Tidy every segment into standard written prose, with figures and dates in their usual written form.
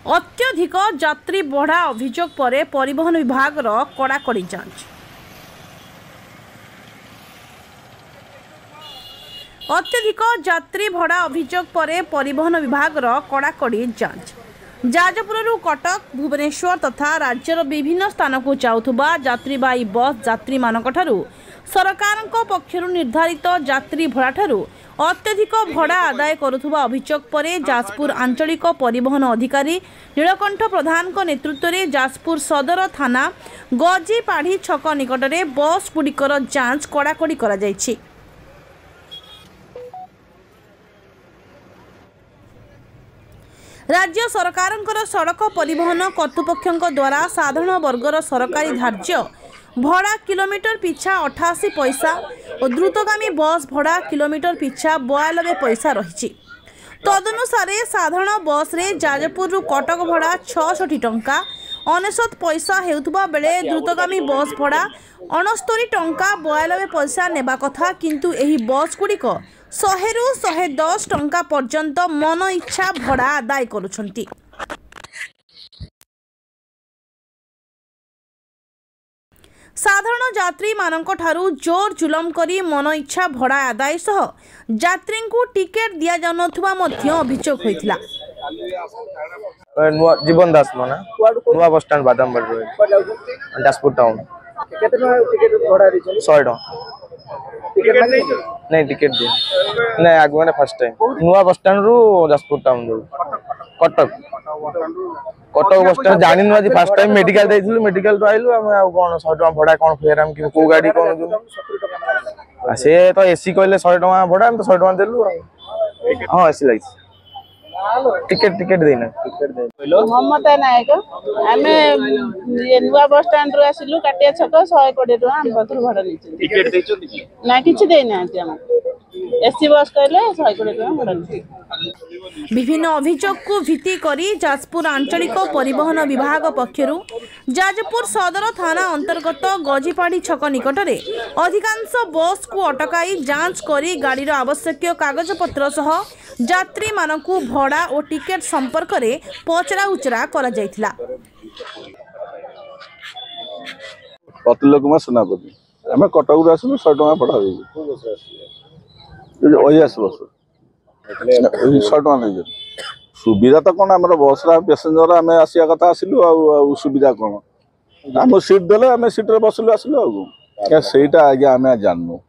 अत्यधिक यात्री बढ़ा अभियोग पर परिवहन विभाग कड़ाकड़ी जांच। अत्यधिक यात्री भड़ा अभियोग पर परिवहन विभाग कड़ाकड़ी जांच। जाजपुर कटक भुवनेश्वर तथा राज्यर विभिन्न स्थान को जाउथुबा यात्रीवाही बस यात्री मानकठारु सरकार पक्षरु निर्धारित यात्री भड़ा ठारु अत्यधिक भड़ा आदाय करुथुबा अभियोग पर जाजपुर आंचलिक परिवहन अधिकारी नीलकंठ प्रधान नेतृत्व में जाजपुर सदर थाना गजीपाढ़ी छक निकट में बस गुड़िकर जांच कड़ाकड़ी करा जायछि। राज्य सरकार सड़क परिवहन कर्तृपक्ष द्वारा साधारण वर्गर सरकारी धार्य भड़ा किलोमीटर पिछा 88 पैसा और द्रुतगामी बस भड़ा किलोमीटर पिछा 92 पैसा रही। तदनुसार साधारण बस रे जाजपुर कटक भड़ा 66 टंका 99 पैसा हेउथुबा बेले द्रुतगामी बस भड़ा 69 टंका 92 पैसा नेबा कथा, किंतु एही बस गुड़िक 100 रु 110 टंका पर्यंत मन इच्छा भड़ा आदाय करुछंती। साधारण यात्री मानक ठारू जोर जुलम करी मन इच्छा भड़ा आदाय सह यात्री को टिकेट दिया जाउनथुबा मध्य अभियोग होइथिला। जीवन दास मना नुआ bus stand Badambadi road Jajpur town. केते टिकेट भड़ा रिचन 100 टका नहीं टिकेट दे नहीं आगु मैंने फर्स्ट टाइम नुआ बस स्टैंड रु Jajpur town road Cuttack bus stand जानी नु आज फर्स्ट टाइम मेडिकल देइथिलु मेडिकल तो आइलु हम आ कोन 100 टका भड़ा कोन फेर हम को गाड़ी कोन दु से तो एसी कहले 100 टका भड़ा हम तो 100 टका देलु। हां एसी लाइस टिकेट देना मोहम्मद नायक आमे ये नुआ बस स्टैंड रो आसिलु काटिया छक 120 टका हम पथर भड़ा नै टिकेट देचो ना किछि देना हम एसी बस कहले 120 टका भड़ा। विभिन्न अभियोग को भित्ति करी जाजपुर आंचलिक परिवहन विभाग पक्षरु जाजपुर सदर थाना अंतर्गत गजीपाढ़ी छक निकट में अधिकांश बस को अटकाई जांच करी गाड़ीर आवश्यक कागजपत्र सह यात्री मानकु भड़ा और टिकेट संपर्क में पचरा उचरा करा जायथिला। प्रतिलोक में सुनापति आम कटक आसलु 100 टका पढ़ा बस 100 टका नहीं सुविधा तो कौन आम बस पैसेंजर आम आसिया कथा आसलु सुविधा कौन आम सीट देले आम सीट्रे बसलु आसलु आईटा आज्ञा आम जानू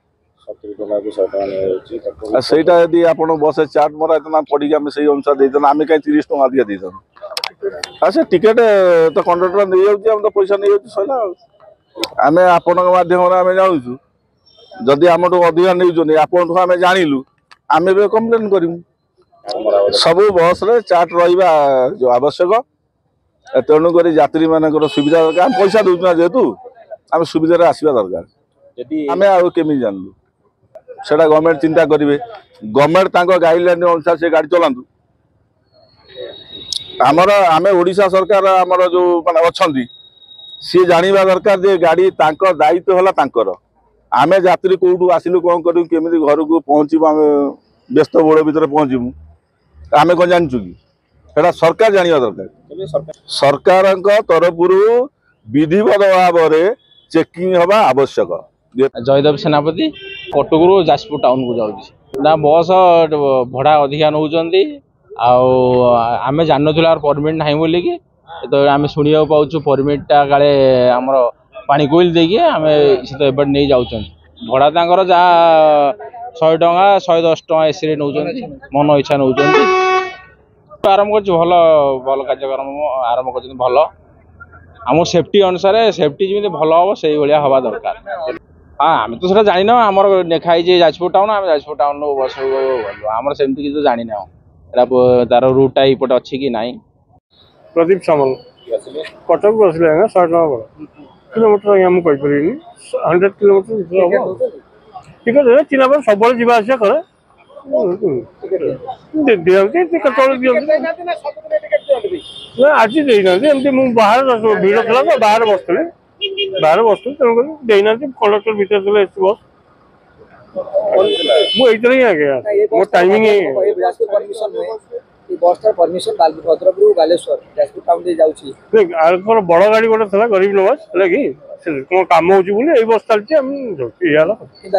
सहीटा यदि आप बस चार्ट मरा इतना पड़ी आम से अनुसार देते आम कहीं 30 टका अधिका देता से टिकेट तो कंडक्टर नहीं जाऊँ तो पैसा नहीं जाऊँ सर आम आपण मध्यम आम जाऊँ जदि आम अधिका नहीं आपण आम जानलु आम भी कम्प्लेन करूँ सब बस रे चार्ट रहा जो आवश्यक तेणुक यात्री मान सुविधा दरकार आम पैसा दूसरा जेहेतु आम सुविधा आसवा दरकार आम आमी जानलु से गवर्नमेंट चिंता करेंगे गवर्नमेंट गाइडलाइन अनुसार से गाड़ी चलातु आमर आम ओडिशा सरकार आमर जो माने अच्छी सी जाना दरकार जे गाड़ी दायित्व है आम यात्री कौटू आसिलु कौन करूँ केमी घर को पहुँचू आम व्यस्त बोड़ भितर पहुँचू आम कौन जानचु कि सरकार जाना दरकार सरकार तरफ विधिवत भाव में चेकिंग हवा आवश्यक। जयदेव सेनापति कटकरू जाजपुर टाउन को जाऊँ बस भड़ा अधिका नौ आम जान परमिट ना बोलिकी तो आम शुणा पाचु परमिटा काले आमर पानी कोइल देखिए आम से तो एबट नहीं जाऊँ भड़ा तर जहाँ 100 टका 110 टका एसी नौ मन इच्छा नौ आरंभ कर भल भल कार्यक्रम आरंभ कर भल आम सेफ्टी अनुसार सेफ्टी जमी भल हम से भाया हवा दरकार। हाँ आम तो सीटा जानी ना आमर लिखाई जाजपुर टाउन आम जाजपुर टाउन बस आमर सेमती किसी जानी ना तार रूटा यपटे अच्छी कि ना। प्रदीप सामल कटक बस 100 टका बड़ा किलोमीटर आम कहीपरि 100 किलोमीटर ठीक है चिन्ह पर सब जावास करे आज देना बाहर भिड़ था तो बाहर बसुँ तेणुक देना कंडक्टर भर बस मुझे ही आ गया मो टाइमिंग बस तार परमिशन भद्रकरू बालेश्वर जाजपुर टाउन दे जाउची आर बड़ गाड़ी गोटे था गरीब बस है कि कौन काम हो बस चलती किंतु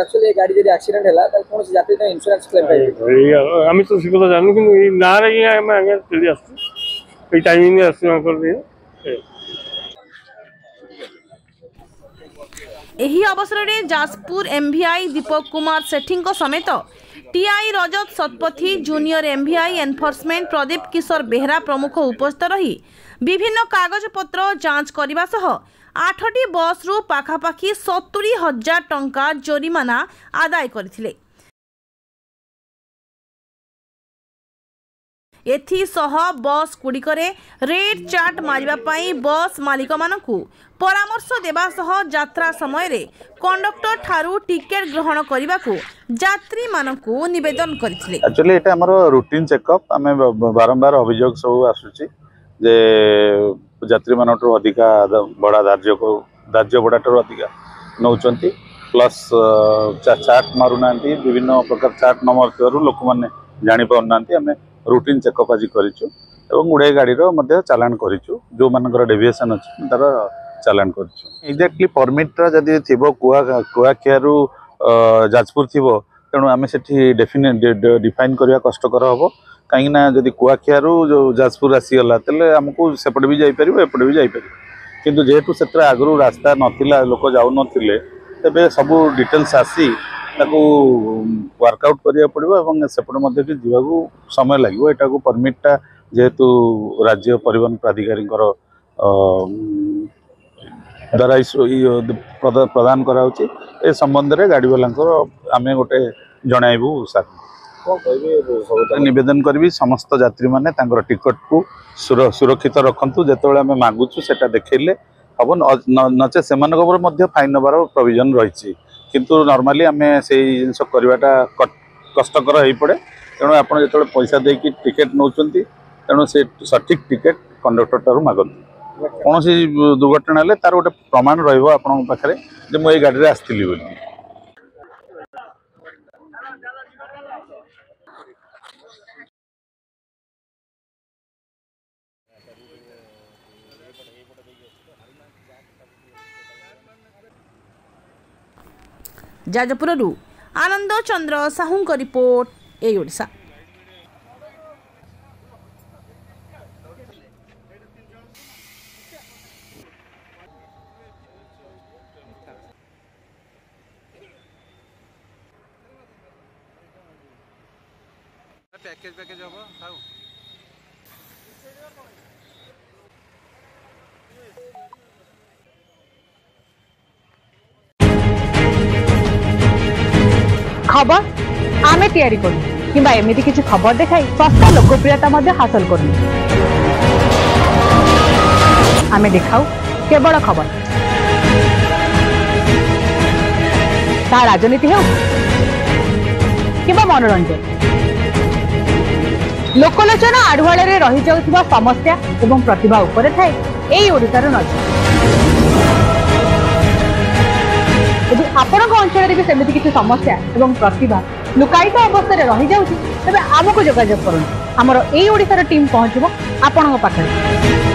एक्चुअली गाड़ी जदी एक्सीडेंट हैला त कोन से यात्री इंश्योरेंस क्लेम पाइबे आम तो सी कथा जानू कि ना रे आम आगे चली आसू टाइमिंग आसू एही अवसर में जाजपुर एमवीआई दीपक कुमार सेठी समेत TI Rajat Satapathy junior MVI enforcement Pradeep Kishore Behera प्रमुख उपस्थित रही विभिन्न कागजपत्र जांच करने सह 8टी बस रु पाखापाखि 70,000 टंका जोरिमाना आदाय करथिले। एथिसह बस गुड़िकरे रेड चार्ट मारिबा पाई बस मालिक मानकु परामर्श देबा सह यात्रा समय रे कंडक्टर ठारू टिकेट ग्रहण करने को यात्री मानकु निवेदन करथिले। एक्चुअली एटा हमर रूटीन चेकअप आमे बारंबार अभियोग सब आसुची जे यात्री मानटर अधिका बड़ा धार्य बड़ाटर अधिका नौचंती प्लस चार्ट मारुना विभिन्न प्रकार चार्ट नंबर थियरु लोक माने जानि पाउनांती आमे रूटीन चेकअप आज करिछु एवं गुड़े गाड़ी चालान करिछु जो मानकर डेविएशन अछि तार चालान करिछु एक्जेक्टली परमिट जदि थिबो कुआखियारू जाजपुर थिबो तेणु आमे सेठी डेफिनेट डिफाइन करबा कष्टकर हबो कहीं ना जदि कुआखियारू जो जाजपुर आसीगला तेले हमको सेपटे भी जाई परिबो एपटे भी जाई परिबो किंतु जेहेतु सेtra आगरू रास्ता नथिला लोक जाउ नथिले तबे सब डिटेल्स आसी ताको वर्कआउट करिया पड़िबो एवं सेपटे मध्ये भी जीवाकू समय लागिबो एटा को परमिटटा जेहेतु राज्य परिवहन प्राधिकारी द्वारा प्रदान कराउची ए संबंध रे गाड़ी वाला आमे गोटे जणाइबू सर निवेदन करी समस्त यात्री माने तांकर टिकट को सुरक्षित रखंतु जेतेबेले आमे मागुछु सेटा देखैले हम नचे सेमानक मध्ये फाइन नबार प्रोविजन रही किंतु नॉर्मली आमे से जिनस करवाटा कष्टकर हो पड़े तेणु आप जो पैसा देकी टिकेट नौचंती तेणु से सठिक टिकेट कंडक्टर ठारू मागंतु कौन दुर्घटना हेले तार गोटे प्रमाण रहिबो आपन पाखरे जे मु ए गाड़ी रे आस्थिली बोली। जाजपुररू आनंद चंद्र साहू का रिपोर्ट ए ओडिशा। पैकेज हम साहू खबर आमे तैयारी करूँ किंबा एमिति किछि खबर देखाई सस्ता लोकप्रियता मध्य हासिल करूँ आमे देखाऊ केवल खबर ता राजनीति हो किंबा मनोरंजन लोकलोचन आढ़ुआल रही जाउथिबा समस्या एवं प्रतिभा उपरे थाए एई ओडिशार नजर। यदि आपण अंचल भी सेमती किसी समस्या एवं प्रतिभा लुकायित अवस्था रही जाउछि तबे आमको जोगाजोग करूँ आमर एई ओडिशार टीम पहुँचबो आपणक पाखरे।